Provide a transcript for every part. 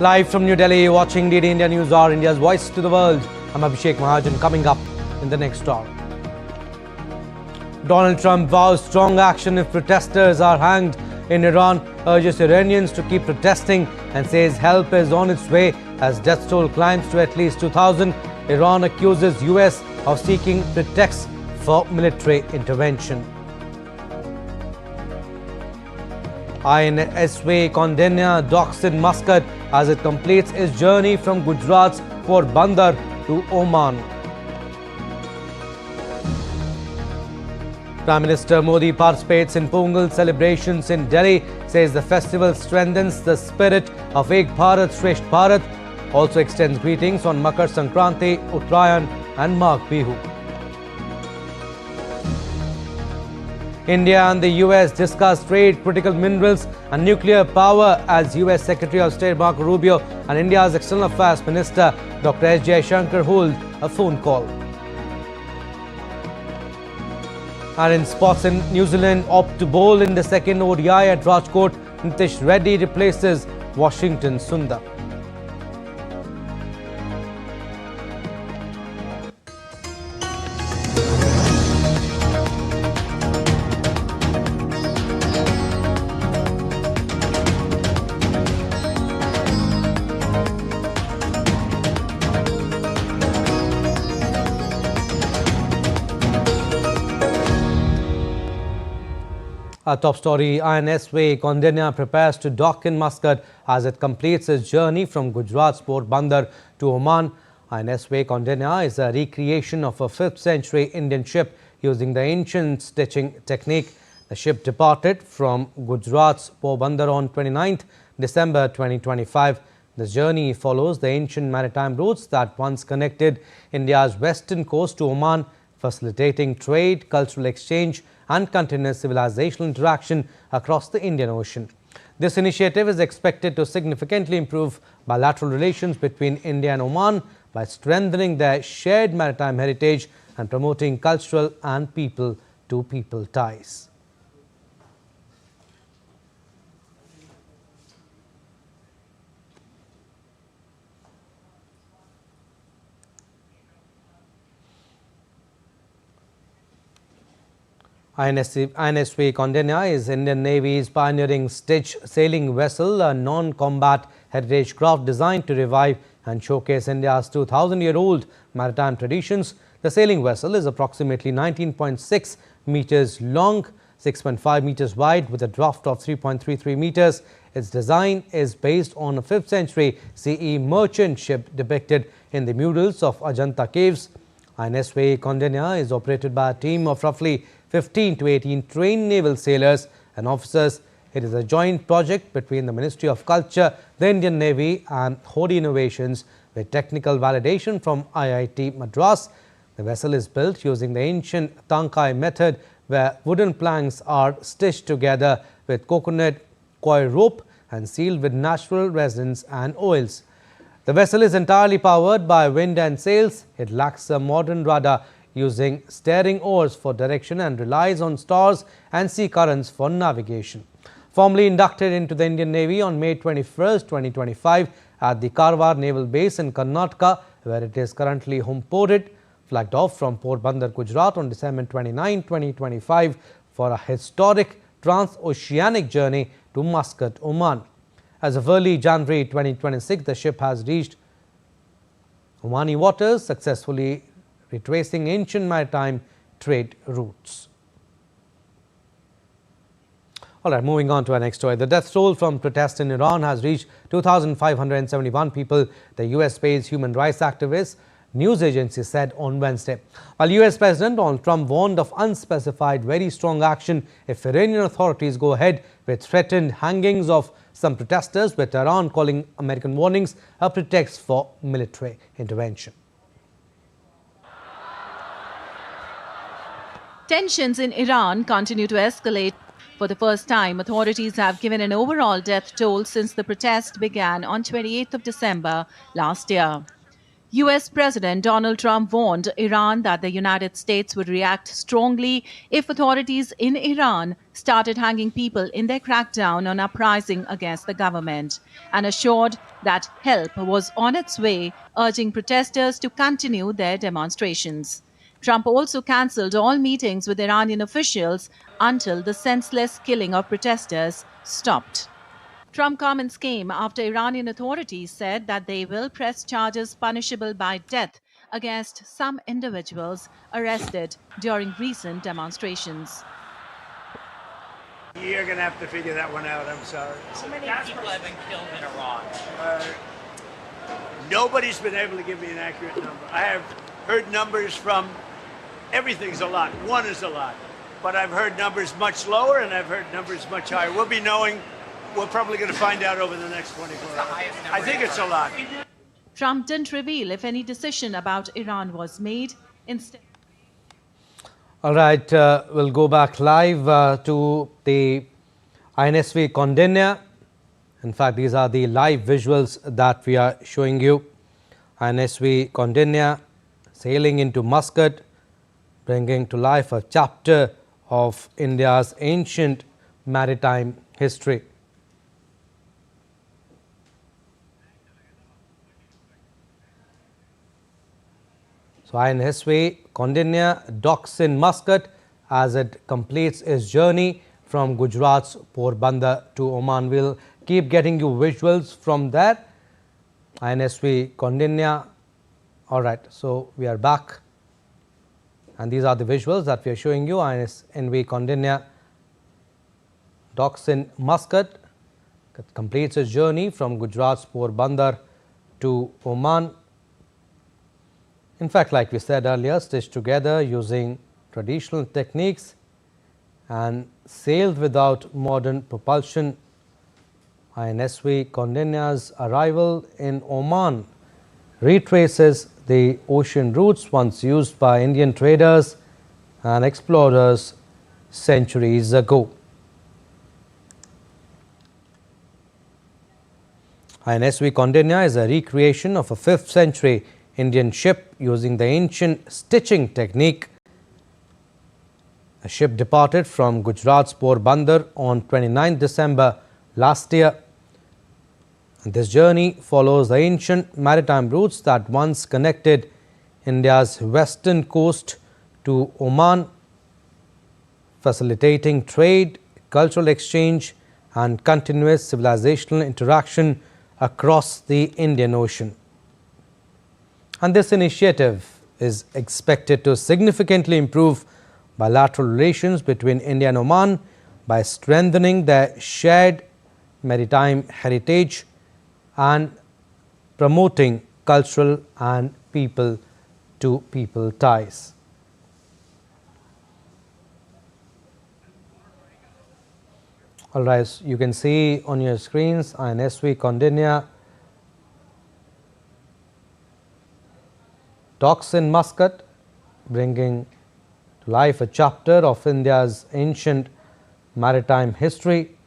Live from New Delhi, watching DD India Newshour, India's voice to the world. I'm Abhishek Mahajan. Coming up in the next hour. Donald Trump vows strong action if protesters are hanged in Iran, urges Iranians to keep protesting and says help is on its way as death toll climbs to at least 2,000. Iran accuses US of seeking pretexts for military intervention. INSV Kaundinya docks in Muscat as it completes its journey from Gujarat's Bandar to Oman. Prime Minister Modi participates in Pongal celebrations in Delhi, says the festival strengthens the spirit of Ek Bharat Shresth Bharat, also extends greetings on Makar Sankranti, Uttarayan and Magh Bihu. India and the US discuss trade, critical minerals and nuclear power as US Secretary of State Marco Rubio and India's External Affairs Minister Dr. S. Jaishankar hold a phone call. And in sports in New Zealand opt to bowl in the second ODI at Rajkot, Nesh Reddi replaces Washington's Sundar. Our top story, INSV Kaundinya prepares to dock in Muscat as it completes its journey from Gujarat's Bandar to Oman. INSV Kaundinya is a recreation of a 5th century Indian ship using the ancient stitching technique. The ship departed from Gujarat's Bandar on 29th December 2025. This journey follows the ancient maritime routes that once connected India's western coast to Oman, facilitating trade, cultural exchange and continuous civilizational interaction across the Indian Ocean. This initiative is expected to significantly improve bilateral relations between India and Oman by strengthening their shared maritime heritage and promoting cultural and people-to-people ties. INSV Kaundinya is Indian Navy's pioneering stitch sailing vessel, a non-combat heritage craft designed to revive and showcase India's 2,000-year-old maritime traditions. The sailing vessel is approximately 19.6 meters long, 6.5 meters wide with a draft of 3.33 meters. Its design is based on a 5th century CE merchant ship depicted in the murals of Ajanta caves. INSV Kaundinya is operated by a team of roughly 15 to 18 trained naval sailors and officers. It is a joint project between the Ministry of Culture, the Indian Navy and Hodi Innovations with technical validation from IIT Madras. The vessel is built using the ancient Tankai method where wooden planks are stitched together with coconut coir rope and sealed with natural resins and oils. The vessel is entirely powered by wind and sails. It lacks a modern rudder using steering oars for direction and relies on stars and sea currents for navigation. Formally inducted into the Indian Navy on May 21, 2025 at the Karwar Naval Base in Karnataka, where it is currently home-ported, flagged off from Bandar, Gujarat on December 29, 2025 for a historic transoceanic journey to Muscat, Oman. As of early January 2026, the ship has reached Omani waters, successfully retracing ancient maritime trade routes. All right, moving on to our next story. The death toll from protests in Iran has reached 2,571 people, the US-based human rights activist news agency said on Wednesday. While US President Donald Trump warned of unspecified very strong action if Iranian authorities go ahead with threatened hangings of some protesters, with Iran calling American warnings a pretext for military intervention. Tensions in Iran continue to escalate. For the first time, authorities have given an overall death toll since the protest began on 28th of December last year. US President Donald Trump warned Iran that the United States would react strongly if authorities in Iran started hanging people in their crackdown on uprising against the government, and assured that help was on its way, urging protesters to continue their demonstrations. Trump also cancelled all meetings with Iranian officials until the senseless killing of protesters stopped. Trump comments came after Iranian authorities said that they will press charges punishable by death against some individuals arrested during recent demonstrations. You're going to have to figure that one out, I'm sorry. So many people have been killed in Iran. Nobody's been able to give me an accurate number. I have heard numbers from, everything's a lot, one is a lot. But I've heard numbers much lower and I've heard numbers much higher. We'll be knowing, we're probably going to find out over the next 24 hours. I think it's a lot. Trump didn't reveal if any decision about Iran was made. Instead, all right, we'll go back live to the INSV Kaundinya. In fact, these are the live visuals that we are showing you. INSV Kaundinya sailing into Muscat, bringing to life a chapter of India's ancient maritime history. So, INSV Kaundinya docks in Muscat as it completes its journey from Gujarat's Porbandar to Oman. We'll keep getting you visuals from there. INSV Kaundinya. All right, so we are back. And these are the visuals that we are showing you. INSV Kaundinya docks in Muscat. It completes its journey from Gujarat's Porbandar to Oman. In fact, like we said earlier, stitched together using traditional techniques and sailed without modern propulsion. INSV Kaundinya's arrival in Oman retraces the ocean routes once used by Indian traders and explorers centuries ago. INSV Kaundinya is a recreation of a 5th century Indian ship using the ancient stitching technique. A ship departed from Gujarat's Porbandar on 29 December last year. And this journey follows the ancient maritime routes that once connected India's western coast to Oman, facilitating trade, cultural exchange and continuous civilizational interaction across the Indian Ocean. And this initiative is expected to significantly improve bilateral relations between India and Oman by strengthening their shared maritime heritage and promoting cultural and people-to-people ties. All right, so you can see on your screens INSV Kaundinya docks in Muscat, bringing to life a chapter of India's ancient maritime history.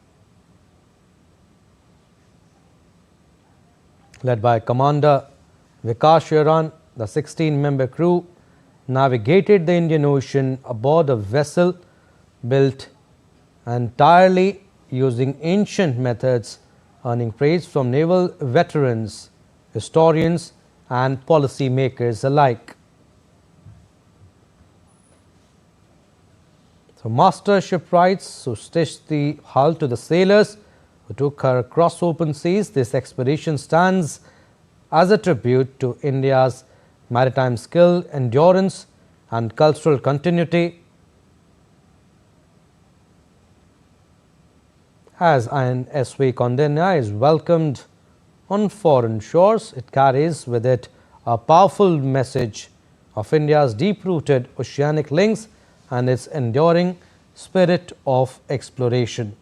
Led by Commander Vikas Sharan, the 16-member crew navigated the Indian Ocean aboard a vessel built entirely using ancient methods, earning praise from naval veterans, historians and policy makers alike. So, master shipwrights who stitched the hull to the sailors who took her across open seas. This expedition stands as a tribute to India's maritime skill, endurance and cultural continuity. As INSV Kaundinya is welcomed on foreign shores, it carries with it a powerful message of India's deep-rooted oceanic links and its enduring spirit of exploration.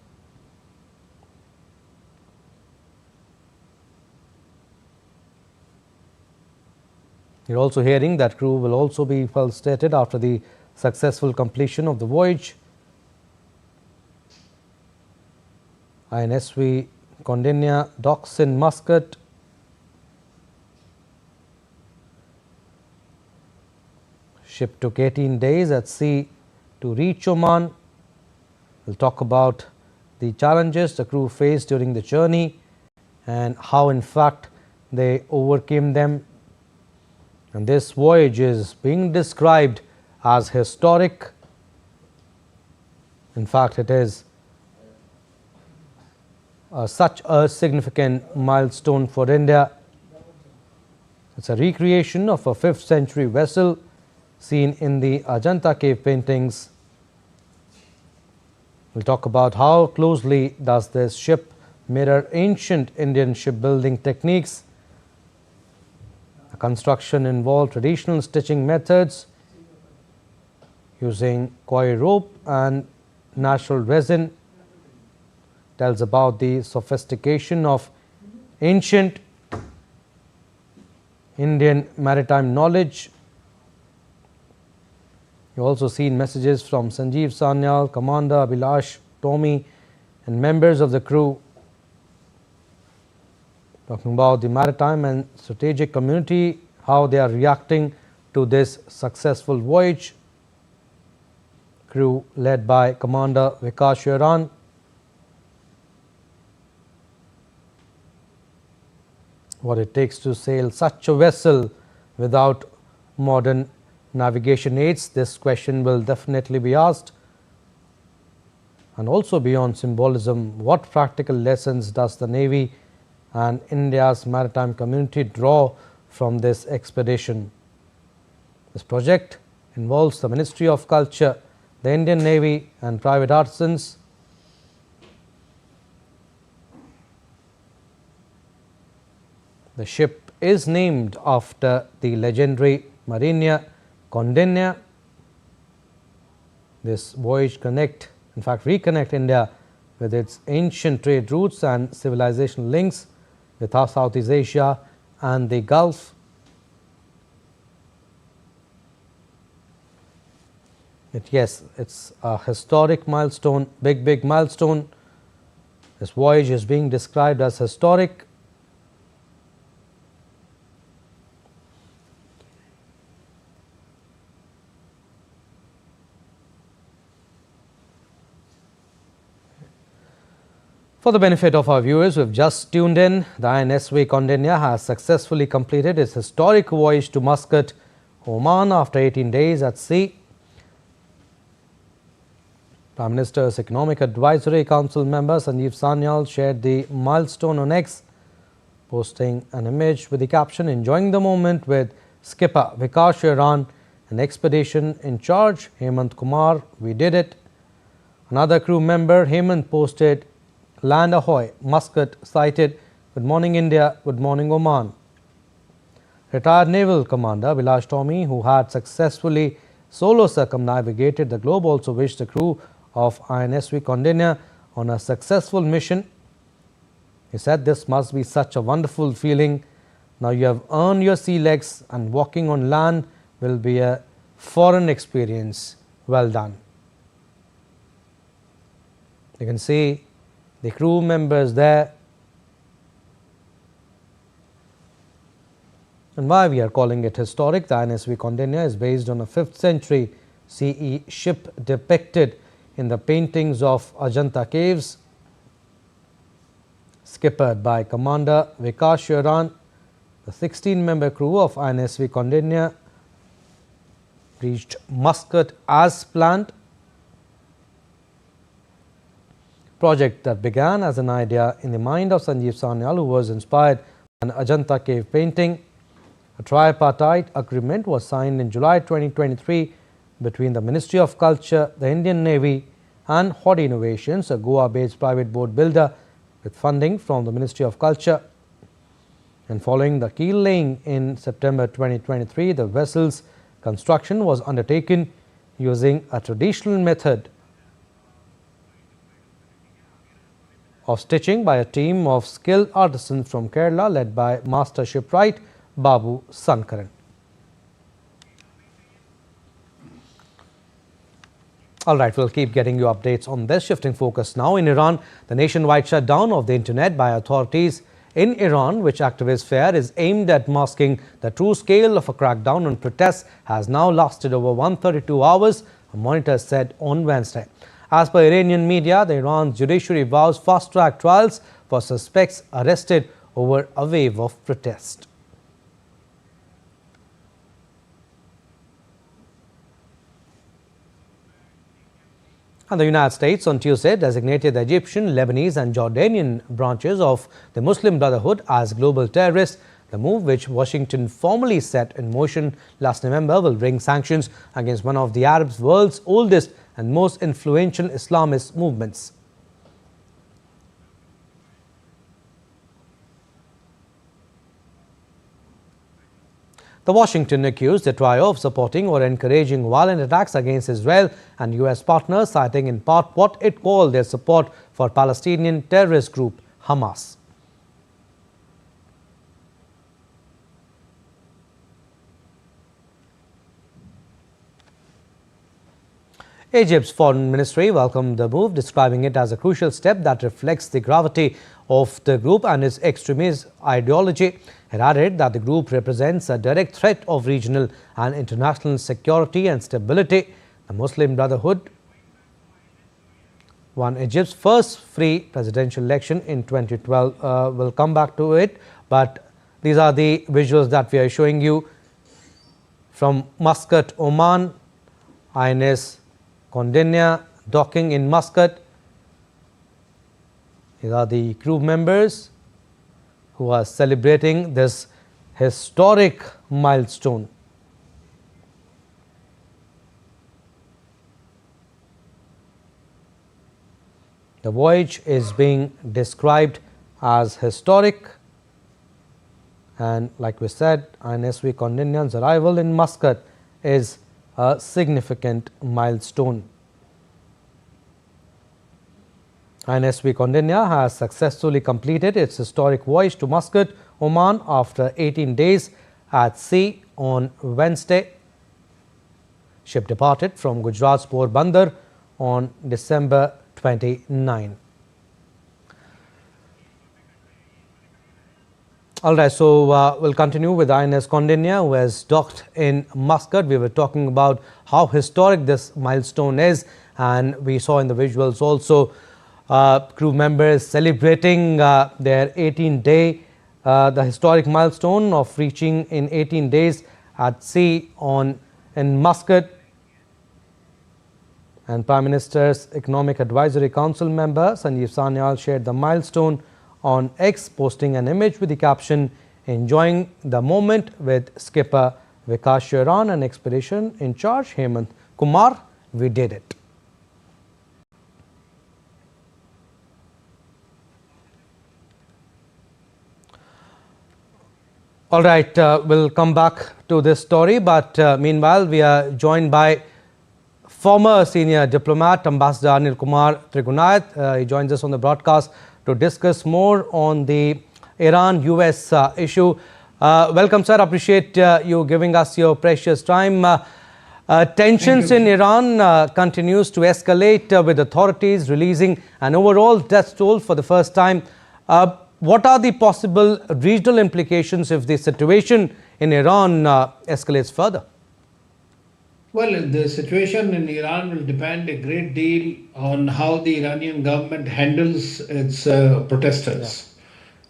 You're also hearing that crew will also be felicitated after the successful completion of the voyage. INSV Kaundinya docks in Muscat. Ship took 18 days at sea to reach Oman. We'll talk about the challenges the crew faced during the journey and how in fact they overcame them. And this voyage is being described as historic. In fact, it is such a significant milestone for India. It's a recreation of a 5th century vessel seen in the Ajanta cave paintings. We'll talk about how closely does this ship mirror ancient Indian shipbuilding techniques. The construction involved traditional stitching methods using coir rope and natural resin. Tells about the sophistication of ancient Indian maritime knowledge. You also seen messages from Sanjeev Sanyal, Commander Abhilash Tommy and members of the crew talking about the maritime and strategic community, how they are reacting to this successful voyage. Crew led by Commander Vikas Yaran. What it takes to sail such a vessel without modern navigation aids, this question will definitely be asked. And also beyond symbolism, what practical lessons does the Navy and India's maritime community draw from this expedition? This project involves the Ministry of Culture, the Indian Navy and private artisans. The ship is named after the legendary mariner Kaundinya. This voyage reconnect India with its ancient trade routes and civilization links with Southeast Asia and the Gulf. Yes, it's a historic milestone, big milestone. This voyage is being described as historic. For the benefit of our viewers who have just tuned in, the INSV Kaundinya has successfully completed its historic voyage to Muscat, Oman after 18 days at sea. Prime Minister's Economic Advisory Council member Sanjeev Sanyal shared the milestone on X, posting an image with the caption, "Enjoying the moment with skipper Vikas Yaran and expedition in charge Hemant Kumar, we did it." Another crew member Hemant posted, "Land ahoy, Muscat sighted, good morning India, good morning Oman." Retired Naval Commander Abhilash Tommy, who had successfully solo circumnavigated the globe, also wished the crew of INSV Kaundinya on a successful mission. He said, "This must be such a wonderful feeling. Now you have earned your sea legs and walking on land will be a foreign experience. Well done." You can see the crew members there. And why we are calling it historic, the INSV Kaundinya is based on a 5th century CE ship depicted in the paintings of Ajanta caves. Skippered by Commander Vikas Yaran, the 16-member crew of INSV Kaundinya reached Muscat as planned. Project that began as an idea in the mind of Sanjeev Sanyal, who was inspired by an Ajanta cave painting. A tripartite agreement was signed in July 2023 between the Ministry of Culture, the Indian Navy and Hod Innovations, a Goa-based private boat builder with funding from the Ministry of Culture. And following the keel laying in September 2023, the vessel's construction was undertaken using a traditional method of stitching by a team of skilled artisans from Kerala led by master shipwright Babu Sankaran. All right, we'll keep getting you updates on this. Shifting focus now, in Iran, the nationwide shutdown of the internet by authorities in Iran, which activists fear is aimed at masking the true scale of a crackdown on protests, has now lasted over 132 hours, a monitor said on Wednesday. As per Iranian media, the Iran's judiciary vows fast-track trials for suspects arrested over a wave of protest. And the United States on Tuesday designated the Egyptian, Lebanese and Jordanian branches of the Muslim Brotherhood as global terrorists. The move, which Washington formally set in motion last November, will bring sanctions against one of the Arab world's oldest and most influential Islamist movements. The Washington accused the trio of supporting or encouraging violent attacks against Israel and U.S. partners, citing in part what it called their support for Palestinian terrorist group Hamas. Egypt's foreign ministry welcomed the move, describing it as a crucial step that reflects the gravity of the group and its extremist ideology. It added that the group represents a direct threat of regional and international security and stability. The Muslim Brotherhood won Egypt's first free presidential election in 2012. We'll come back to it, but these are the visuals that we are showing you from Muscat, Oman. INSV Kaundinya docking in Muscat. These are the crew members who are celebrating this historic milestone. The voyage is being described as historic, and like we said, INSV Kaundinya's arrival in Muscat is a significant milestone. INSV Kaundinya has successfully completed its historic voyage to Muscat, Oman after 18 days at sea on Wednesday. Ship departed from Gujarat's Porbandar on December 29. All right, so we'll continue with INSV Kaundinya, who has docked in Muscat. We were talking about how historic this milestone is, and we saw in the visuals also crew members celebrating their 18-day, the historic milestone of reaching in 18 days at sea in Muscat. And Prime Minister's Economic Advisory Council member Sanjeev Sanyal shared the milestone on X, posting an image with the caption, "Enjoying the moment with skipper Vikas Sharan and expedition in charge Hemant Kumar. We did it." All right, we'll come back to this story, but meanwhile, we are joined by former senior diplomat, Ambassador Anil Kumar Trigunayat. He joins us on the broadcast to discuss more on the Iran-US issue. Welcome, sir. Appreciate you giving us your precious time. Tensions in Iran continues to escalate with authorities releasing an overall death toll for the first time. What are the possible regional implications if the situation in Iran escalates further? Well, the situation in Iran will depend a great deal on how the Iranian government handles its protesters.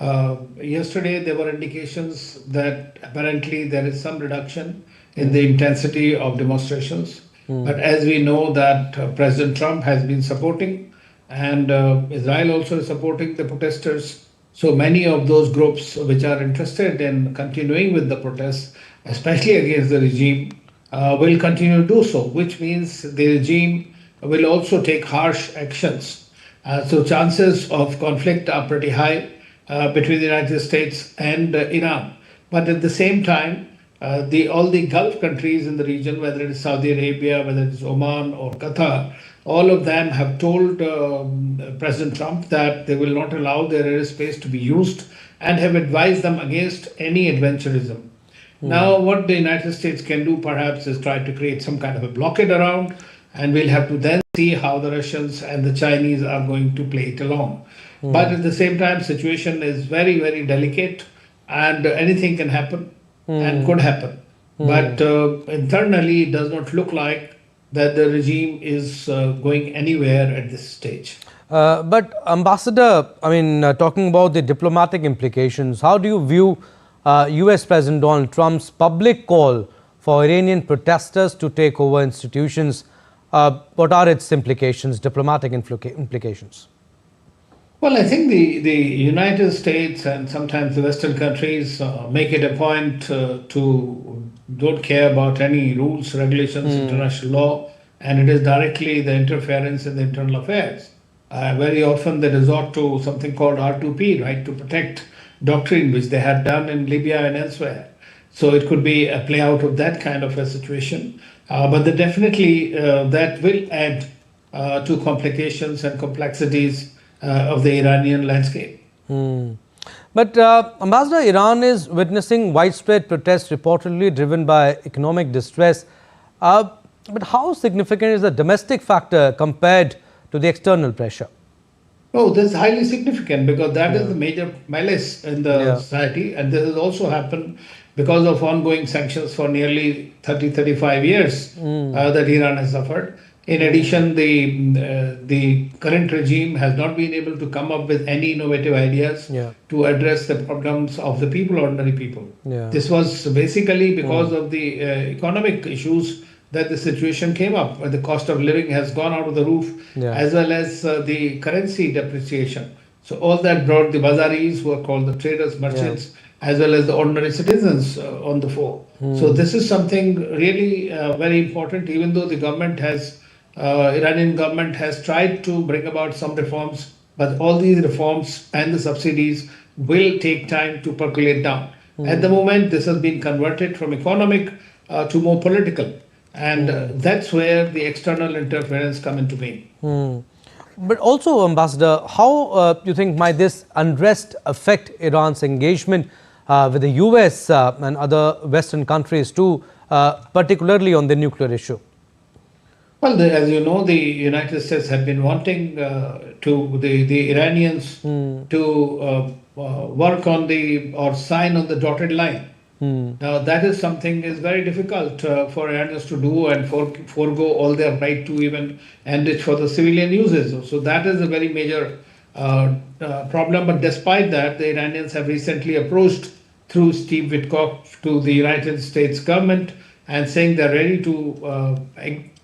Yeah. Yesterday, there were indications that apparently there is some reduction in the intensity of demonstrations. But as we know that President Trump has been supporting, and Israel also is supporting the protesters. So many of those groups which are interested in continuing with the protests, especially against the regime, will continue to do so, which means the regime will also take harsh actions. So chances of conflict are pretty high between the United States and Iran. But at the same time, all the Gulf countries in the region, whether it is Saudi Arabia, whether it is Oman or Qatar, all of them have told President Trump that they will not allow their airspace to be used and have advised them against any adventurism. Now, what the United States can do perhaps is try to create some kind of a blockade around, and we'll have to then see how the Russians and the Chinese are going to play it along. But at the same time, situation is very, very delicate, and anything can happen and could happen. But internally, it does not look like that the regime is going anywhere at this stage. But Ambassador, I mean, talking about the diplomatic implications, how do you view US President Donald Trump's public call for Iranian protesters to take over institutions? What are its implications, diplomatic implications? Well, I think the United States and sometimes the Western countries make it a point to don't care about any rules, regulations, international law, and it is directly the interference in the internal affairs. Very often they resort to something called R2P, right, to protect doctrine, which they had done in Libya and elsewhere. So it could be a play out of that kind of a situation. But definitely that will add to complications and complexities of the Iranian landscape. But Ambassador, Iran is witnessing widespread protests reportedly driven by economic distress. But how significant is the domestic factor compared to the external pressure? Oh, that's highly significant because that is the major malice in the society, and this has also happened because of ongoing sanctions for nearly 30-35 years that Iran has suffered. In addition, the current regime has not been able to come up with any innovative ideas to address the problems of the people, ordinary people. This was basically because of the economic issues that the situation came up. The cost of living has gone out of the roof, as well as the currency depreciation. So all that brought the bazaris, who are called the traders, merchants, as well as the ordinary citizens on the fore. So this is something really very important, even though the government has Iranian government has tried to bring about some reforms, but all these reforms and the subsidies will take time to percolate down. At the moment, this has been converted from economic to more political, and that's where the external interference come into being. But also, Ambassador, how you think might this unrest affect Iran's engagement with the US and other Western countries too, particularly on the nuclear issue? Well, as you know, the United States have been wanting to the Iranians to work on or sign on the dotted line. Now, that is something is very difficult for Iranians to do and forego all their right to even enrich for the civilian uses. So that is a very major problem. But despite that, the Iranians have recently approached through Steve Witkoff to the United States government and saying they're ready to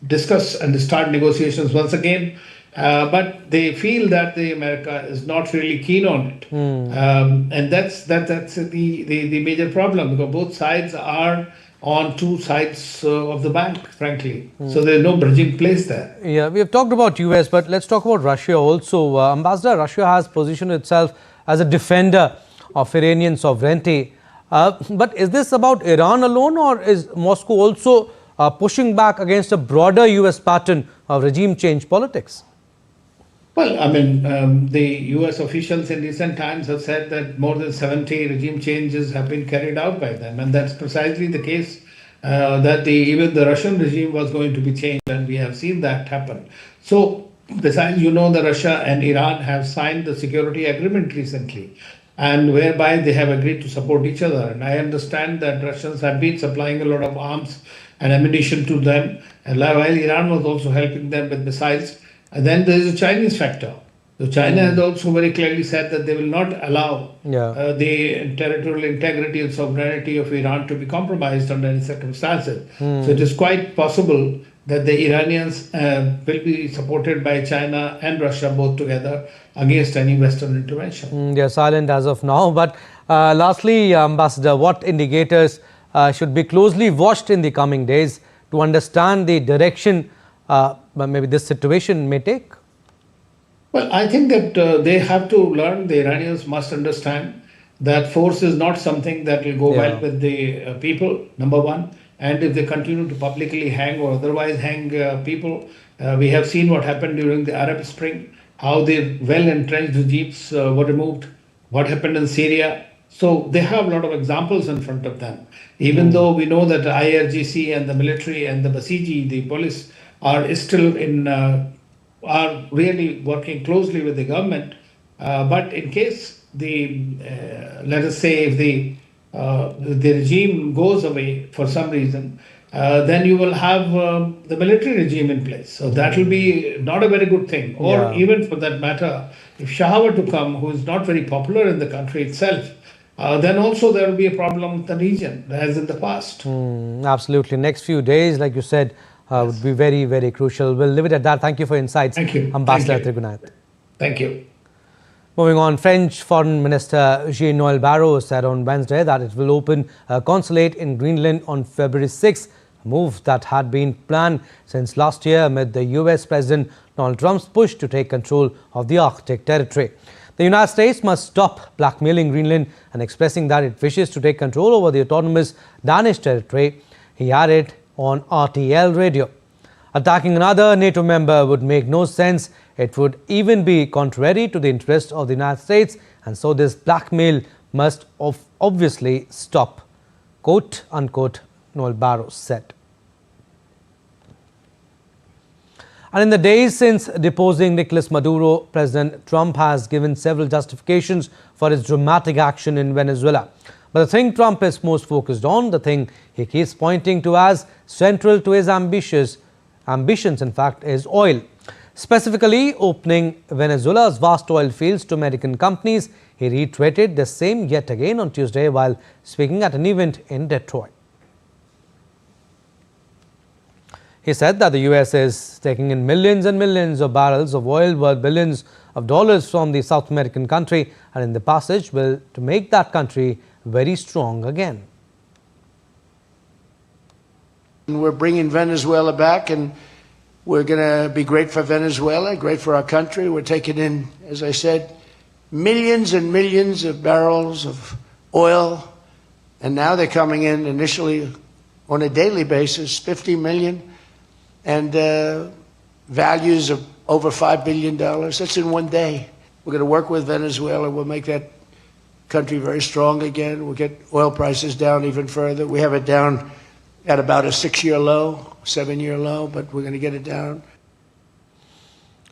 discuss and start negotiations once again. But they feel that the America is not really keen on it. And that's the major problem, because both sides are on two sides of the bank, frankly. So there's no bridging place there. Yeah, we have talked about US, but let's talk about Russia also. Ambassador, Russia has positioned itself as a defender of Iranian sovereignty. But is this about Iran alone, or is Moscow also pushing back against a broader US pattern of regime change politics? Well, I mean, the US officials in recent times have said that more than 70 regime changes have been carried out by them. And that's precisely the case that even the Russian regime was going to be changed, and we have seen that happen. So, besides, you know, that Russia and Iran have signed the security agreement recently, and whereby they have agreed to support each other. And I understand that Russians have been supplying a lot of arms and ammunition to them, and while Iran was also helping them with missiles. And then there is a Chinese factor. So China has also very clearly said that they will not allow the territorial integrity and sovereignty of Iran to be compromised under any circumstances. So it is quite possible that the Iranians will be supported by China and Russia both together against any Western intervention. They are silent as of now. But lastly, Ambassador, what indicators should be closely watched in the coming days to understand the direction maybe this situation may take? Well, I think that they have to learn, the Iranians must understand that force is not something that will go well with the people, number one. And if they continue to publicly hang or otherwise hang people, we have seen what happened during the Arab Spring, how the well-entrenched regimes were removed, what happened in Syria. So they have a lot of examples in front of them. Even though we know that the IRGC and the military and the Basiji, the police, are still are really working closely with the government, But in case let us say if the regime goes away for some reason, then you will have the military regime in place. So that will be not a very good thing. Or even for that matter, if Shah were to come, who is not very popular in the country itself, then also there will be a problem with the region, as in the past. Absolutely. Next few days, like you said, would be very, very crucial. We'll leave it at that. Thank you for your insights. Thank you. Ambassador Trigunath. Thank you. Moving on, French Foreign Minister Jean-Noel Barrot said on Wednesday that it will open a consulate in Greenland on February 6th, a move that had been planned since last year amid the US President Donald Trump's push to take control of the Arctic territory. The United States must stop blackmailing Greenland and expressing that it wishes to take control over the autonomous Danish territory, he added on RTL radio. Attacking another NATO member would make no sense. It would even be contrary to the interests of the United States, and so this blackmail must obviously stop, quote unquote, Noel Barrot said. And in the days since deposing Nicolas Maduro, President Trump has given several justifications for his dramatic action in Venezuela. But the thing Trump is most focused on, the thing he keeps pointing to as central to his ambitions, in fact, is oil. Specifically, opening Venezuela's vast oil fields to American companies. He reiterated the same yet again on Tuesday while speaking at an event in Detroit. He said that the US is taking in millions and millions of barrels of oil worth billions of dollars from the South American country, and in the passage will to make that country very strong again. We're bringing Venezuela back, and we're going to be great for Venezuela, great for our country. We're taking in, as I said, millions and millions of barrels of oil, and now they're coming in initially on a daily basis, 50 million, and values of over $5 billion. That's in one day. We're going to work with Venezuela. We'll make that country very strong again. We'll get oil prices down even further. We have it down at about a 6-year low, 7-year low, but we're going to get it down.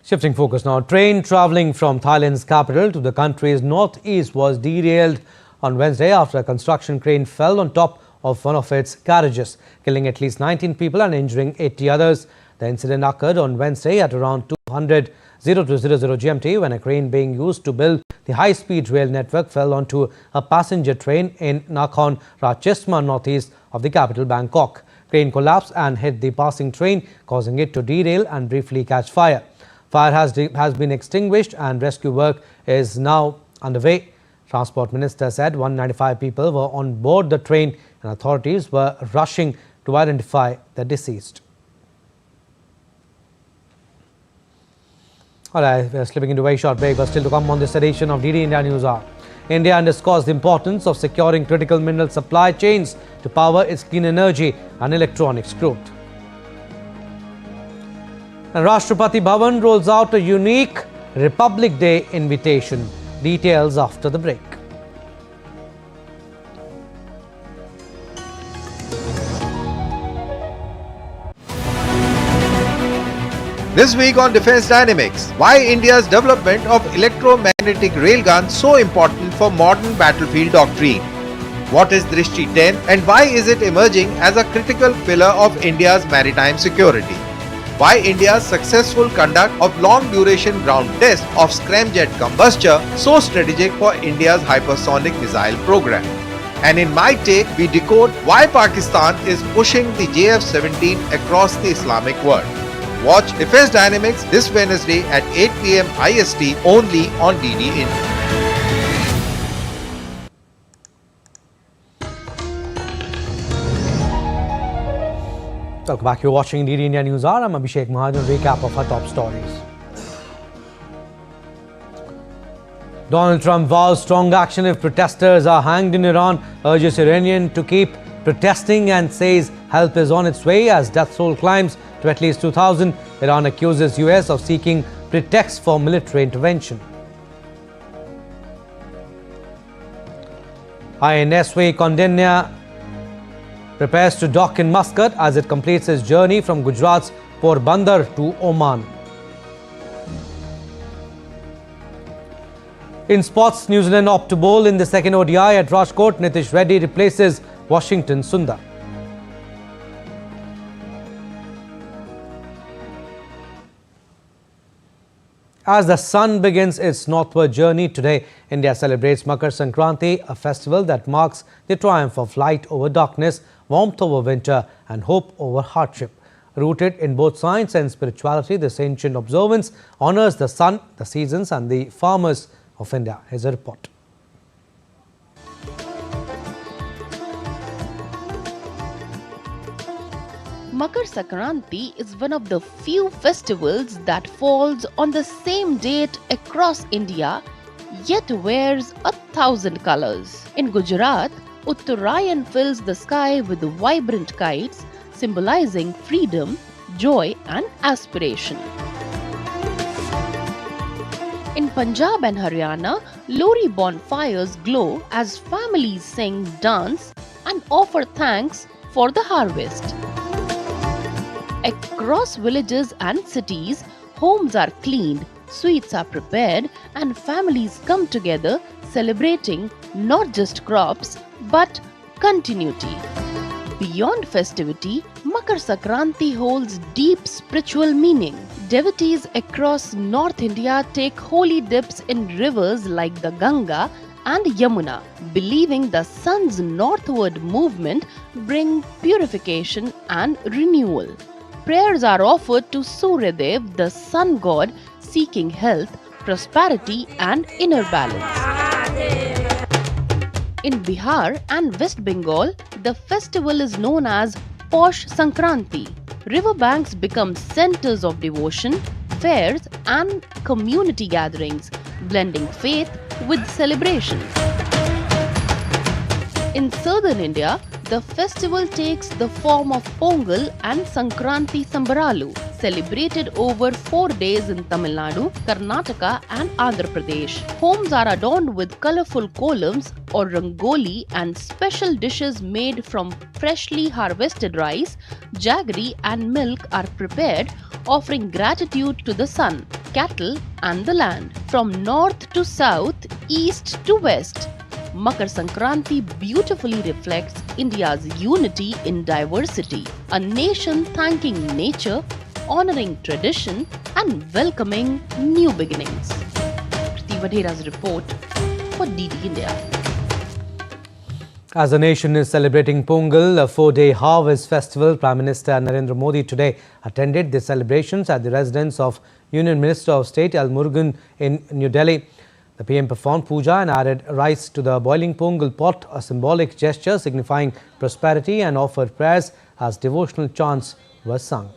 Shifting focus now, train travelling from Thailand's capital to the country's northeast was derailed on Wednesday after a construction crane fell on top of one of its carriages, killing at least 19 people and injuring 80 others. The incident occurred on Wednesday at around 200 GMT when a crane being used to build the high-speed rail network fell onto a passenger train in Nakhon Ratchasima, northeast of the capital Bangkok. Crane collapsed and hit the passing train, causing it to derail and briefly catch fire. Fire has been extinguished and rescue work is now underway. Transport Minister said 195 people were on board the train and authorities were rushing to identify the deceased. All right, we are slipping into a very short break, but still to come on this edition of DD India News Hour. India underscores the importance of securing critical mineral supply chains to power its clean energy and electronics growth. And Rashtrapati Bhavan rolls out a unique Republic Day invitation. Details after the break. This week on Defense Dynamics, why India's development of electromagnetic railguns so important for modern battlefield doctrine? What is Drishti 10 and why is it emerging as a critical pillar of India's maritime security? Why India's successful conduct of long-duration ground test of scramjet combustor so strategic for India's hypersonic missile program? And in my take, we decode why Pakistan is pushing the JF-17 across the Islamic world. Watch Defense Dynamics this Wednesday at 8 p.m. IST only on DD India. Welcome back. You're watching DD India News Hour. I'm Abhishek Mahajan. Recap of our top stories. Donald Trump vows strong action if protesters are hanged in Iran, urges Iranian to keep protesting and says help is on its way as death toll climbs to at least 2,000. Iran accuses US of seeking pretext for military intervention. INSV Kaundinya prepares to dock in Muscat as it completes its journey from Gujarat's Porbandar to Oman. In sports, New Zealand opt to bowl in the second ODI at Rajkot. Reddi replaces Washington Sundar. As the sun begins its northward journey today, India celebrates Makar Sankranti, a festival that marks the triumph of light over darkness, warmth over winter and hope over hardship. Rooted in both science and spirituality, this ancient observance honours the sun, the seasons and the farmers of India. Here's a report. Makar Sankranti is one of the few festivals that falls on the same date across India, yet wears 1,000 colors. In Gujarat, Uttarayan fills the sky with vibrant kites, symbolizing freedom, joy and aspiration. In Punjab and Haryana, Lori bonfires glow as families sing, dance and offer thanks for the harvest. Across villages and cities, homes are cleaned, sweets are prepared and families come together celebrating not just crops but continuity. Beyond festivity, Makar Sankranti holds deep spiritual meaning. Devotees across North India take holy dips in rivers like the Ganga and Yamuna, believing the sun's northward movement brings purification and renewal. Prayers are offered to Suryadev, the sun god, seeking health, prosperity and inner balance. In Bihar and West Bengal, the festival is known as Posh Sankranti. Riverbanks become centers of devotion, fairs and community gatherings, blending faith with celebrations. In southern India, the festival takes the form of Pongal and Sankranti Sambaralu, celebrated over 4 days in Tamil Nadu, Karnataka and Andhra Pradesh. Homes are adorned with colorful columns or rangoli and special dishes made from freshly harvested rice, jaggery and milk are prepared, offering gratitude to the sun, cattle and the land. From north to south, east to west, Makar Sankranti beautifully reflects India's unity in diversity, a nation thanking nature, honoring tradition and welcoming new beginnings. Kriti Vadhera's report for DD India. As the nation is celebrating Pongal, a 4-day harvest festival, Prime Minister Narendra Modi today attended the celebrations at the residence of Union Minister of State L. Murugan in New Delhi. The PM performed puja and added rice to the boiling Pongal pot, a symbolic gesture signifying prosperity, and offered prayers as devotional chants were sung.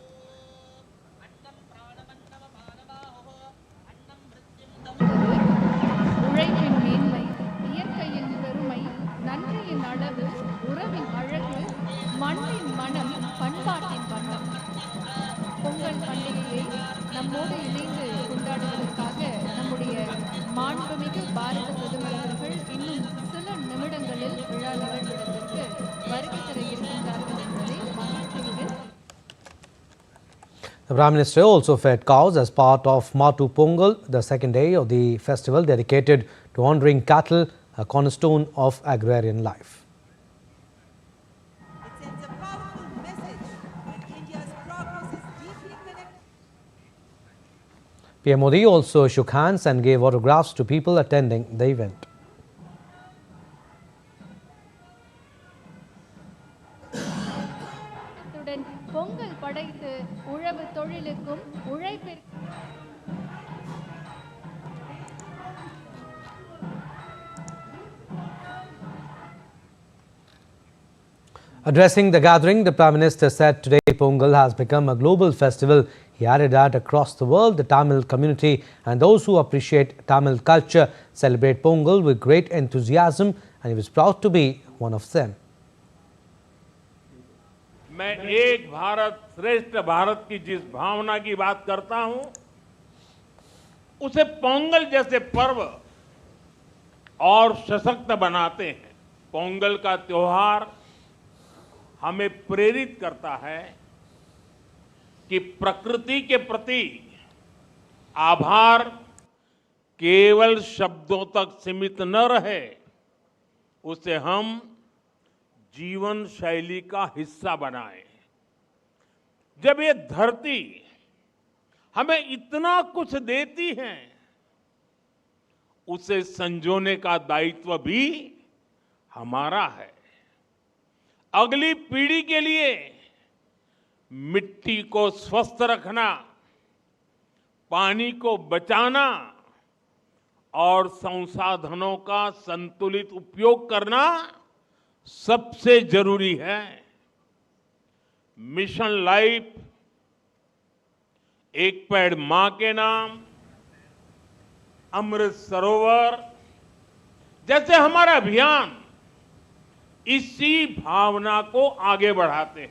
The Prime Minister also fed cows as part of Matu Pongal, the second day of the festival dedicated to honouring cattle, a cornerstone of agrarian life. It sends a powerful message that India's progress is deeply connected. PM Modi also shook hands and gave autographs to people attending the event. Addressing the gathering, the Prime Minister said today Pongal has become a global festival. He added that across the world, the Tamil community and those who appreciate Tamil culture celebrate Pongal with great enthusiasm, and he was proud to be one of them. मैं एक भारत श्रेष्ठ भारत की जिस भावना की बात करता हूं, उसे पोंगल जैसे पर्व और सशक्त बनाते हैं। पोंगल का त्योहार हमें प्रेरित करता है कि प्रकृति के प्रति आभार केवल शब्दों तक सीमित न रहे, उसे हम जीवन शैली का हिस्सा बनाएं। जब ये धरती हमें इतना कुछ देती है, उसे संजोने का दायित्व भी हमारा है। अगली पीढ़ी के लिए मिट्टी को स्वस्थ रखना, पानी को बचाना और संसाधनों का संतुलित उपयोग करना सबसे जरूरी है। मिशन लाइफ, एक पेड़ मां के नाम, अमृत सरोवर जैसे हमारा अभियान इसी भावना को आगे बढ़ाते हैं।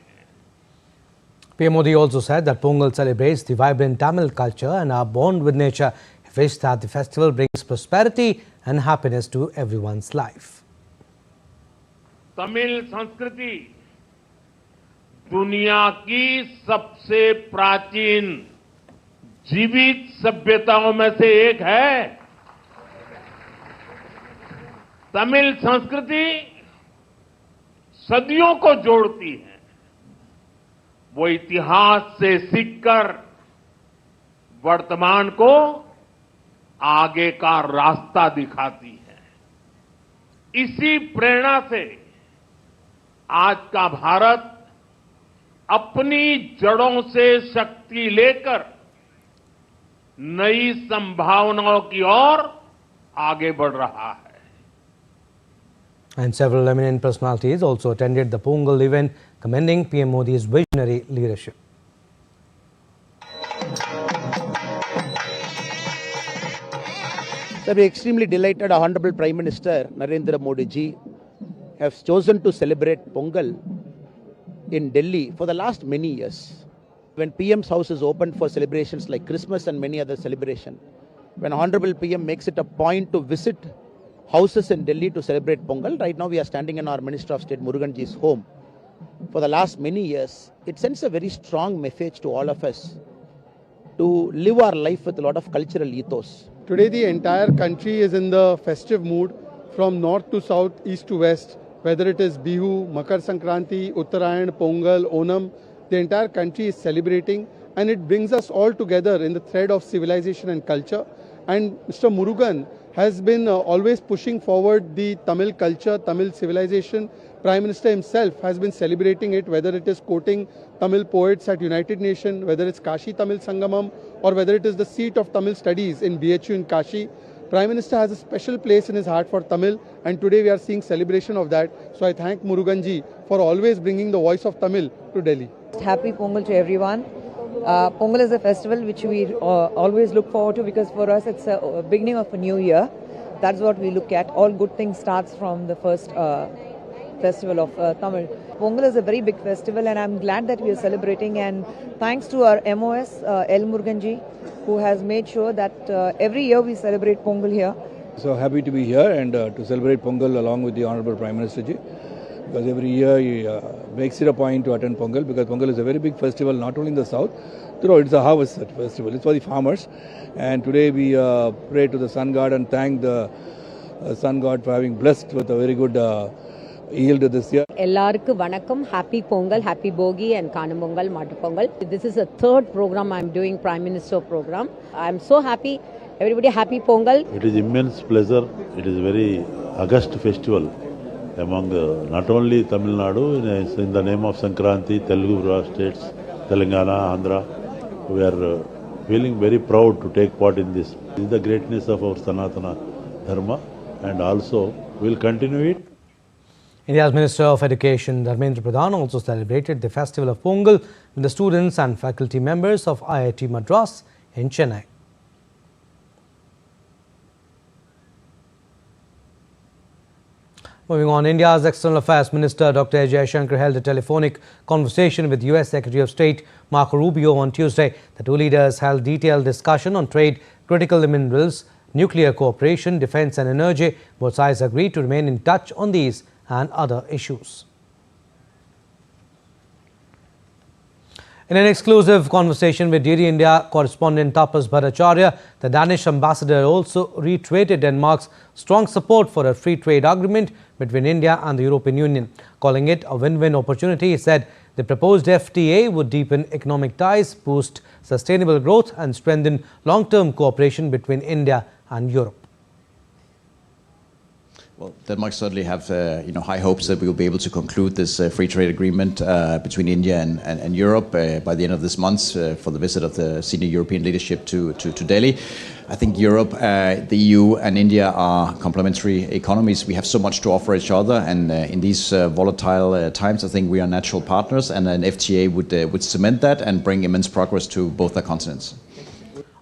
PM Modi also said that Pongal celebrates the vibrant Tamil culture and our bond with nature. He wished that the festival brings prosperity and happiness to everyone's life. Tamil संस्कृति दुनिया की सबसे प्राचीन जीवित सभ्यताओं में से एक है। तमिल संस्कृति सदियों को जोड़ती है। वो इतिहास से सीखकर वर्तमान को आगे का रास्ता दिखाती है। इसी प्रेरणा से आज का भारत अपनी जड़ों से शक्ति लेकर नई संभावनाओं की ओर आगे बढ़ रहा है। And several eminent personalities also attended the Pongal event, commending PM Modi's visionary leadership. Sir, we are extremely delighted our Honorable Prime Minister Narendra Modi ji has chosen to celebrate Pongal in Delhi for the last many years. When PM's house is opened for celebrations like Christmas and many other celebrations, when Honorable PM makes it a point to visit houses in Delhi to celebrate Pongal, right now we are standing in our Minister of State Muruganji's home. For the last many years, it sends a very strong message to all of us to live our life with a lot of cultural ethos. Today the entire country is in the festive mood, from north to south, east to west, whether it is Bihu, Makar Sankranti, Uttarayan, Pongal, Onam. The entire country is celebrating, and it brings us all together in the thread of civilization and culture. And Mr. Murugan has been always pushing forward the Tamil culture, Tamil civilization. Prime Minister himself has been celebrating it, whether it is quoting Tamil poets at United Nations, whether it's Kashi Tamil Sangamam, or whether it is the seat of Tamil studies in BHU in Kashi. Prime Minister has a special place in his heart for Tamil, and today we are seeing celebration of that. So I thank Muruganji for always bringing the voice of Tamil to Delhi. Happy Pongal to everyone. Pongal is a festival which we always look forward to, because for us it's a beginning of a new year. That's what we look at. All good things starts from the first festival of Tamil. Pongal is a very big festival, and I'm glad that we are celebrating, and thanks to our MOS, L. Muruganji, who has made sure that every year we celebrate Pongal here. So happy to be here and to celebrate Pongal along with the Honorable Prime Minister ji, because every year he makes it a point to attend Pongal, because Pongal is a very big festival not only in the south, it's a harvest festival, it's for the farmers, and today we pray to the sun god and thank the sun god for having blessed with a very good yield this year. Ellarukku vanakkam, happy Pongal, happy Bogi and Kanamungal, Matu Pongal. This is the third program I am doing, Prime Minister program. I am so happy. Everybody happy Pongal. It is immense pleasure. It is a very august festival among not only Tamil Nadu, in the name of Sankranti, Telugu states, Telangana, Andhra. We are feeling very proud to take part in this. This is the greatness of our Sanatana Dharma, and also we will continue it. India's Minister of Education, Dharmendra Pradhan, also celebrated the festival of Pongal with the students and faculty members of IIT Madras in Chennai. Moving on, India's External Affairs Minister Dr. S. Jaishankar held a telephonic conversation with US Secretary of State Marco Rubio on Tuesday. The two leaders held detailed discussion on trade, critical minerals, nuclear cooperation, defense and energy. Both sides agreed to remain in touch on these and other issues. In an exclusive conversation with DD India correspondent Tapas Bhattacharya, the Danish ambassador also reiterated Denmark's strong support for a free trade agreement between India and the European Union. Calling it a win-win opportunity, he said the proposed FTA would deepen economic ties, boost sustainable growth and strengthen long-term cooperation between India and Europe. Well, Denmark certainly have high hopes that we will be able to conclude this free trade agreement between India and Europe by the end of this month for the visit of the senior European leadership to Delhi. I think Europe, the EU and India are complementary economies. We have so much to offer each other, and in these volatile times, I think we are natural partners, and an FTA would cement that and bring immense progress to both the continents.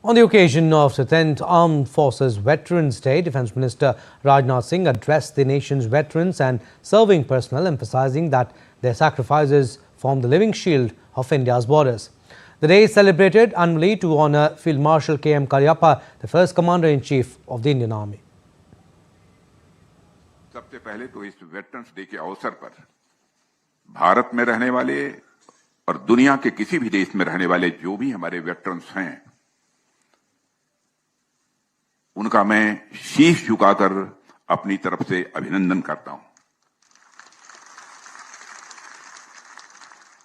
On the occasion of the 10th Armed Forces Veterans Day, Defence Minister Rajnath Singh addressed the nation's veterans and serving personnel, emphasising that their sacrifices form the living shield of India's borders. The day is celebrated annually to honour Field Marshal K.M. Cariappa, the first Commander-in-Chief of the Indian Army. सबसे पहले तो इस veterans day के अवसर पर भारत में रहने वाले और दुनिया के किसी भी देश में रहने वाले जो भी हमारे वेटरन्स हैं, उनका मैं शीश झुकाकर अपनी तरफ से अभिनंदन करता हूं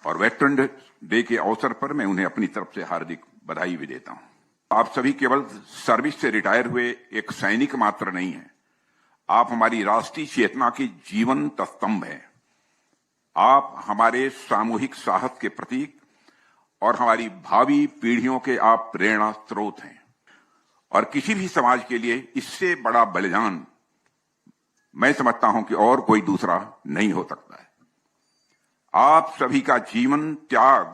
और वेटरन डे के अवसर पर मैं उन्हें अपनी तरफ से हार्दिक बधाई भी देता हूं। आप सभी केवल सर्विस से रिटायर हुए एक सैनिक मात्र नहीं हैं, आप हमारी राष्ट्रीय चेतना के जीवंत स्तंभ हैं। आप हमारे सामूहिक साहस के प्रतीक और हमारी भावी पीढ़ियों के आप प्रेरणा स्रोत हैं और किसी भी समाज के लिए इससे बड़ा बलिदान मैं समझता हूं कि और कोई दूसरा नहीं हो सकता है। आप सभी का जीवन त्याग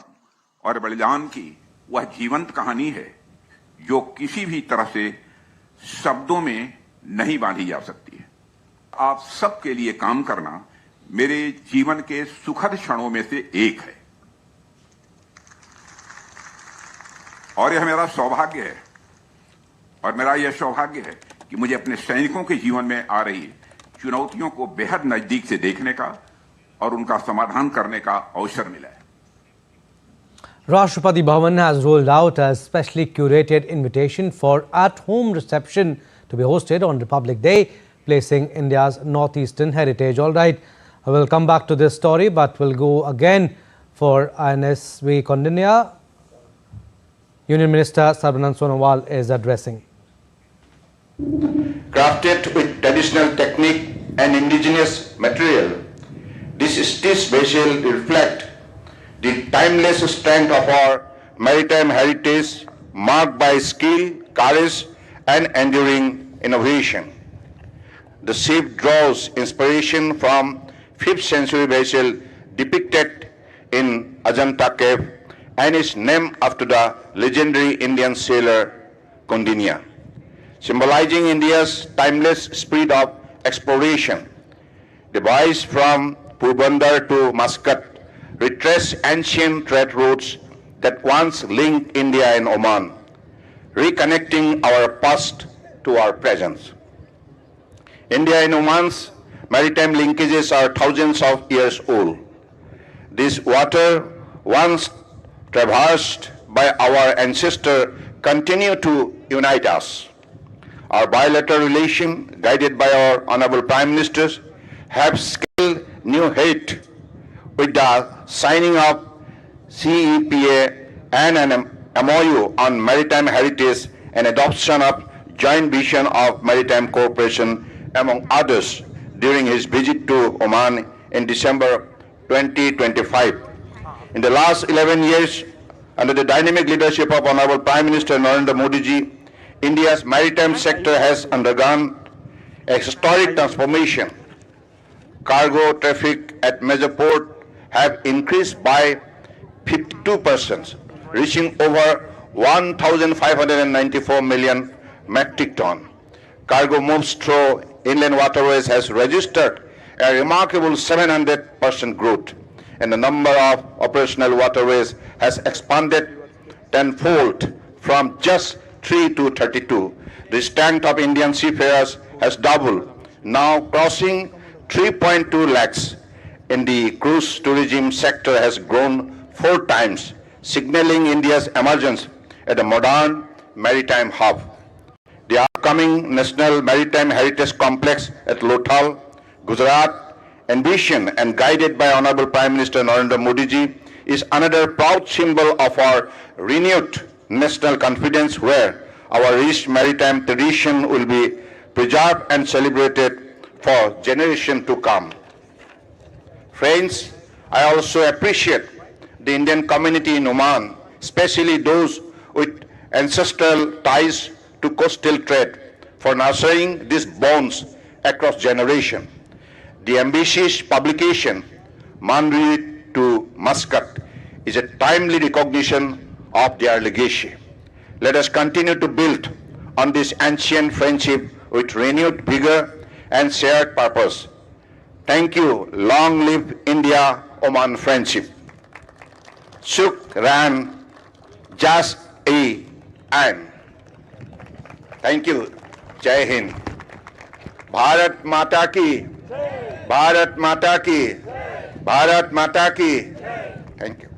और बलिदान की वह जीवंत कहानी है जो किसी भी तरह से शब्दों में नहीं बांधी जा सकती है। आप सबके लिए काम करना मेरे जीवन के सुखद क्षणों में से एक है और यह मेरा सौभाग्य है और मेरा यह सौभाग्य है कि मुझे अपने सैनिकों के जीवन में आ रही चुनौतियों को बेहद नजदीक से देखने का और उनका समाधान करने का अवसर मिला है। Rashtrapati Bhavan has rolled out a specially curated invitation for at-home reception to be hosted on Republic Day, placing India's northeastern heritage. All right, I will come back to this story, but we'll go again for INSV Kaundinya. Union Minister Sarbanand Sonowal is addressing. Crafted with traditional technique and indigenous material, this stitch vessel reflects the timeless strength of our maritime heritage, marked by skill, courage, and enduring innovation. The ship draws inspiration from 5th century vessel depicted in Ajanta cave and is named after the legendary Indian sailor Condia, symbolizing India's timeless spirit of exploration. The voyage from Porbandar to Muscat retrace ancient trade routes that once linked India and Oman, reconnecting our past to our present. India and Oman's maritime linkages are thousands of years old. This water, once traversed by our ancestors, continue to unite us. Our bilateral relations, guided by our Honorable Prime Ministers, have scaled new height with the signing of CEPA and an MOU on maritime heritage and adoption of joint vision of maritime cooperation, among others, during his visit to Oman in December 2025. In the last 11 years, under the dynamic leadership of Honorable Prime Minister Narendra Modi ji, India's maritime sector has undergone a historic transformation. Cargo traffic at major ports have increased by 52%, reaching over 1,594 million metric ton. Cargo moves through inland waterways has registered a remarkable 700% growth, and the number of operational waterways has expanded tenfold from just 3 to 32. The strength of Indian seafarers has doubled, now crossing 3.2 lakhs. In the cruise tourism sector has grown 4 times, signaling India's emergence as a modern maritime hub. The upcoming National Maritime Heritage Complex at Lothal, Gujarat, envisioned and guided by Honorable Prime Minister Narendra Modi ji, is another proud symbol of our renewed national confidence, where our rich maritime tradition will be preserved and celebrated for generations to come. Friends, I also appreciate the Indian community in Oman, especially those with ancestral ties to coastal trade, for nurturing these bonds across generations. The ambitious publication, Manri to Muscat, is a timely recognition of their legacy. Let us continue to build on this ancient friendship with renewed vigor and shared purpose. Thank you. Long live India-Oman friendship. Shukran, just a and. Thank you. Jai Hind. Bharat Mata ki. Bharat Mata ki. Bharat Mata ki. Thank you.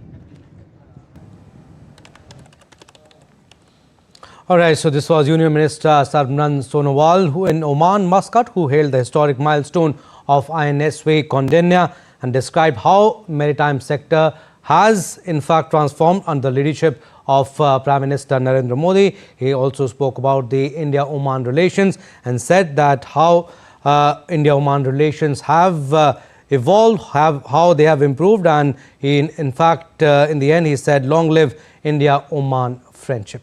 All right, so this was Union Minister Sarbanan Sonowal, who in Oman, Muscat, who hailed the historic milestone of INSV Kaundinya and described how maritime sector has in fact transformed under the leadership of Prime Minister Narendra Modi. He also spoke about the India-Oman relations and said that how India-Oman relations have evolved, how they have improved, and he, in fact, in the end, he said, long live India-Oman friendship.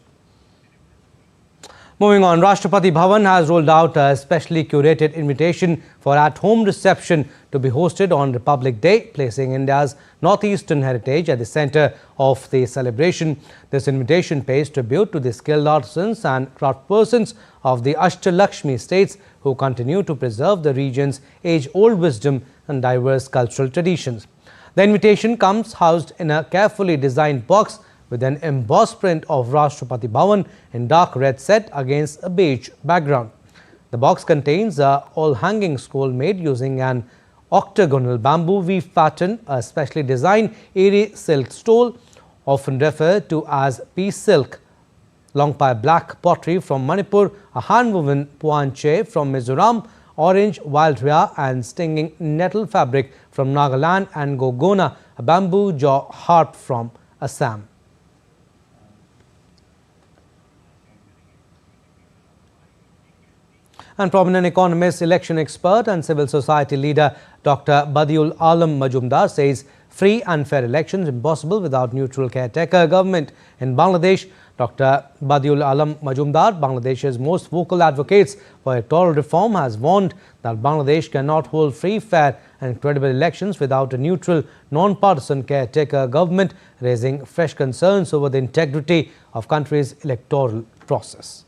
Moving on, Rashtrapati Bhavan has rolled out a specially curated invitation for at-home reception to be hosted on Republic Day, placing India's northeastern heritage at the centre of the celebration. This invitation pays tribute to the skilled artisans and craftspersons of the Ashtalakshmi states who continue to preserve the region's age-old wisdom and diverse cultural traditions. The invitation comes housed in a carefully designed box with an embossed print of Rashtrapati Bhavan in dark red set against a beige background. The box contains a all-hanging scroll made using an octagonal bamboo weave pattern, a specially designed airy silk stole, often referred to as peace silk, Longpai black pottery from Manipur, a hand-woven puanche from Mizoram, orange wild rhea and stinging nettle fabric from Nagaland, and gogona, a bamboo jaw harp from Assam. And prominent economist, election expert and civil society leader Dr. Badiul Alam Majumdar says free and fair elections impossible without neutral caretaker government. In Bangladesh, Dr. Badiul Alam Majumdar, Bangladesh's most vocal advocates for electoral reform, has warned that Bangladesh cannot hold free, fair and credible elections without a neutral, non-partisan caretaker government, raising fresh concerns over the integrity of country's electoral process.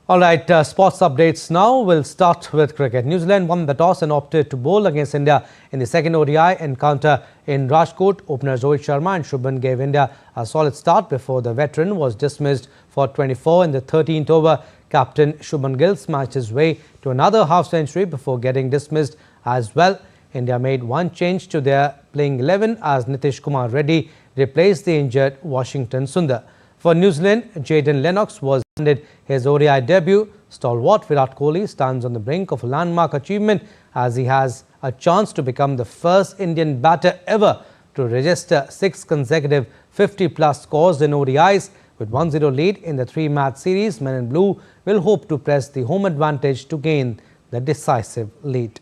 All right, sports updates now. We'll start with cricket. New Zealand won the toss and opted to bowl against India in the second ODI encounter in Rajkot. Openers Rohit Sharma and Shubman gave India a solid start before the veteran was dismissed for 24 in the 13th over. Captain Shubman Gill smashed his way to another half-century before getting dismissed as well. India made one change to their playing 11 as Nitish Kumar Reddy replaced the injured Washington Sundar. For New Zealand, Jayden Lennox was handed his ODI debut. Stalwart Virat Kohli stands on the brink of a landmark achievement as he has a chance to become the first Indian batter ever to register 6 consecutive 50-plus scores in ODIs. With 1-0 lead in the 3-match series, Men in Blue will hope to press the home advantage to gain the decisive lead.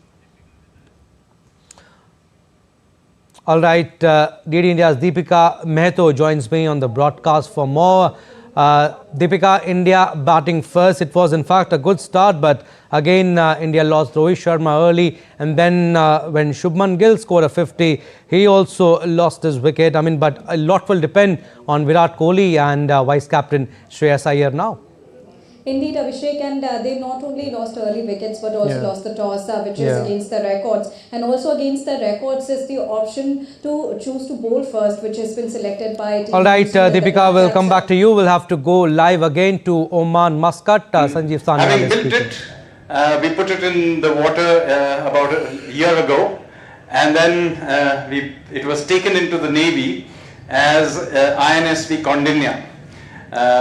All right, DD India's Deepika Mehto joins me on the broadcast for more. Deepika, India batting first. It was in fact a good start, but again India lost Rohit Sharma early, and then when Shubman Gill scored a 50, he also lost his wicket. I mean, but a lot will depend on Virat Kohli and vice captain Shreyas Iyer now. Indeed, Abhishek, and they not only lost early wickets but also lost the toss, which is against the records. And also against the records is the option to choose to bowl first, which has been selected by team. All right, Deepika, we'll come back to you. We'll have to go live again to Oman, Muscat. Sanjeev Sanyal. Having built it, we put it in the water about a year ago, and then it was taken into the Navy as INSV Kaundinya.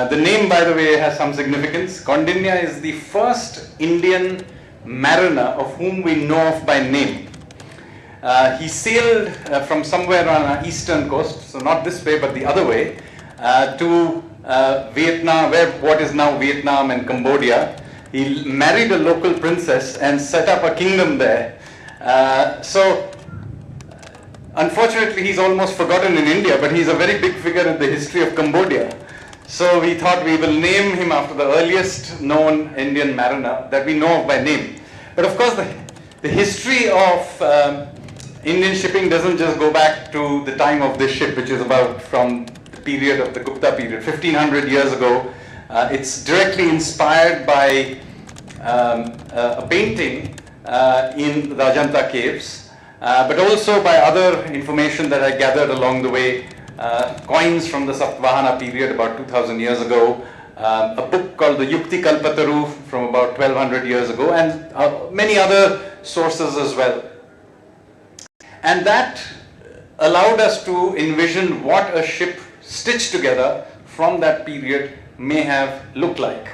The name, by the way, has some significance. Kaundinya is the first Indian mariner of whom we know of by name. He sailed from somewhere on our eastern coast, so not this way but the other way, to Vietnam, what is now Vietnam and Cambodia. He married a local princess and set up a kingdom there. So unfortunately he's almost forgotten in India, but he's a very big figure in the history of Cambodia. So we thought we will name him after the earliest known Indian mariner that we know of by name. But of course the history of Indian shipping doesn't just go back to the time of this ship, which is about from the period of the Gupta period, 1500 years ago. It's directly inspired by a painting in the Ajanta caves, but also by other information that I gathered along the way, coins from the Satvahana period about 2000 years ago, a book called the Yukti Kalpataru from about 1200 years ago, and many other sources as well. And that allowed us to envision what a ship stitched together from that period may have looked like.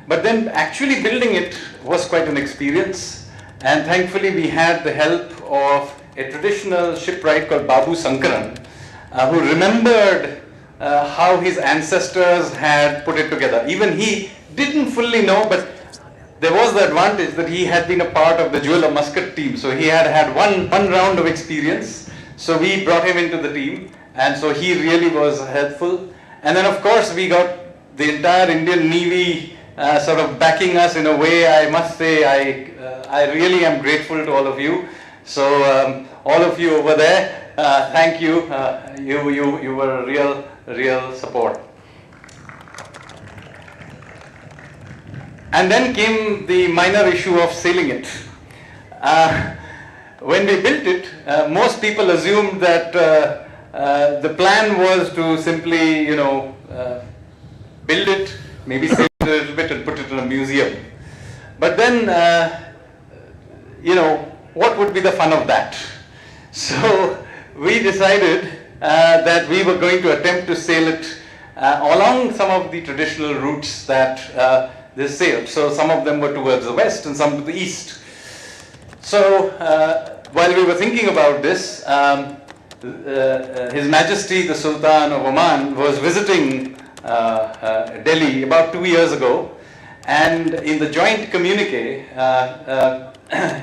But then actually building it was quite an experience, and thankfully we had the help of a traditional shipwright called Babu Sankaran, who remembered how his ancestors had put it together. Even he didn't fully know, but there was the advantage that he had been a part of the Jewel of Muscat team, so he had had one round of experience. So we brought him into the team, and so he really was helpful. And then of course we got the entire Indian Navy sort of backing us in a way. I must say I really am grateful to all of you. So all of you over there, thank you. You were a real support. And then came the minor issue of sailing it. When we built it, most people assumed that the plan was to simply, build it, maybe sail it a little bit and put it in a museum. But then, what would be the fun of that? So we decided that we were going to attempt to sail it along some of the traditional routes that they sailed. So some of them were towards the west and some to the east. So while we were thinking about this, His Majesty the Sultan of Oman was visiting Delhi about 2 years ago, and in the joint communique,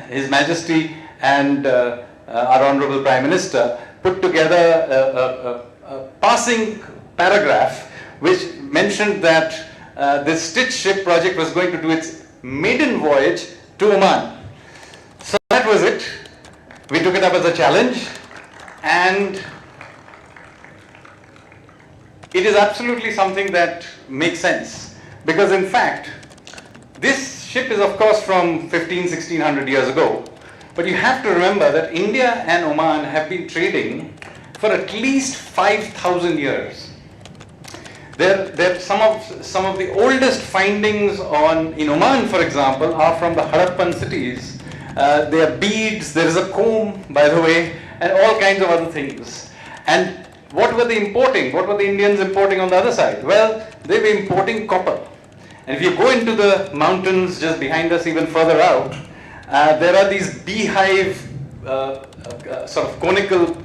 His Majesty and our Honorable Prime Minister put together a passing paragraph which mentioned that this stitch ship project was going to do its maiden voyage to Oman. So that was it. We took it up as a challenge, and it is absolutely something that makes sense, because in fact this ship is of course from 1600 years ago, but you have to remember that India and Oman have been trading for at least 5,000 years. Some of the oldest findings in Oman, for example, are from the Harappan cities. There are beads, there is a comb, by the way, and all kinds of other things. And what were they importing? What were the Indians importing on the other side? Well, they were importing copper. And if you go into the mountains just behind us, even further out, there are these beehive sort of conical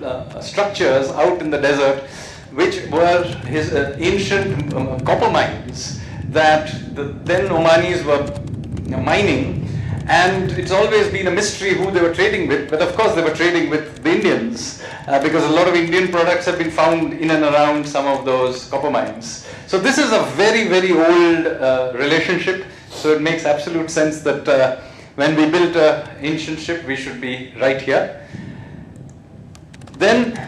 structures out in the desert, which were his ancient copper mines that the then Omanis were mining. And it's always been a mystery who they were trading with, but of course they were trading with the Indians, because a lot of Indian products have been found in and around some of those copper mines. So this is a very, very old relationship, so it makes absolute sense that when we built an ancient ship, we should be right here. Then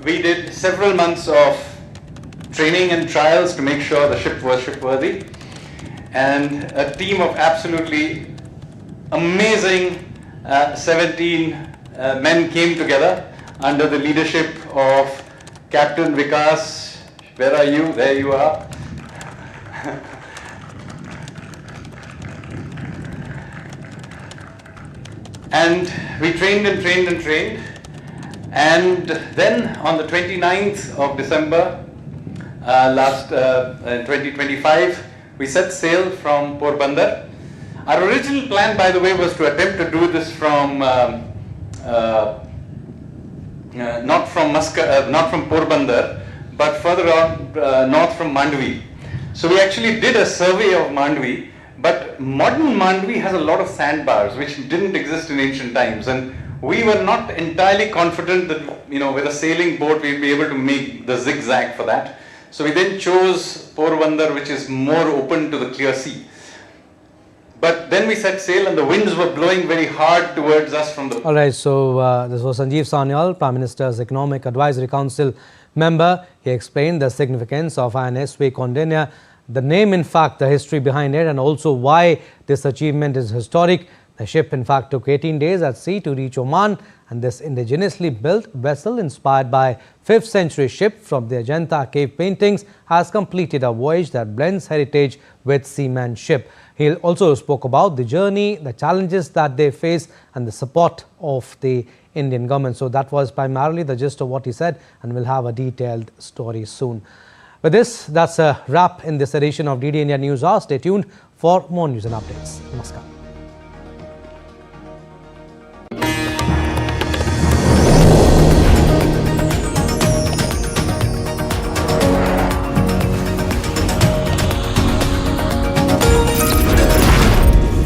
we did several months of training and trials to make sure the ship was shipworthy, and a team of absolutely amazing 17 men came together under the leadership of Captain Vikas. Where are you? There you are. And we trained and trained and trained. And then on the 29th of December, 2025, we set sail from Porbandar. Our original plan, by the way, was to attempt to do this from not from Muscat, not from Porbandar, but further on north from Mandvi. So we actually did a survey of Mandvi, but modern Mandvi has a lot of sandbars which didn't exist in ancient times, and we were not entirely confident that with a sailing boat we'd be able to make the zigzag for that. So we then chose Porbandar, which is more open to the clear sea. But then we set sail and the winds were blowing very hard towards us from the... All right, so this was Sanjeev Sanyal, Prime Minister's Economic Advisory Council member. He explained the significance of INSV Kaundinya, the name, in fact, the history behind it, and also why this achievement is historic. The ship, in fact, took 18 days at sea to reach Oman, and this indigenously built vessel, inspired by 5th century ship from the Ajanta cave paintings, has completed a voyage that blends heritage with seamanship. He also spoke about the journey, the challenges that they face, and the support of the Indian government. So that was primarily the gist of what he said, and we'll have a detailed story soon. With this, that's a wrap in this edition of DD India News Hour. Stay tuned for more news and updates. Namaskar.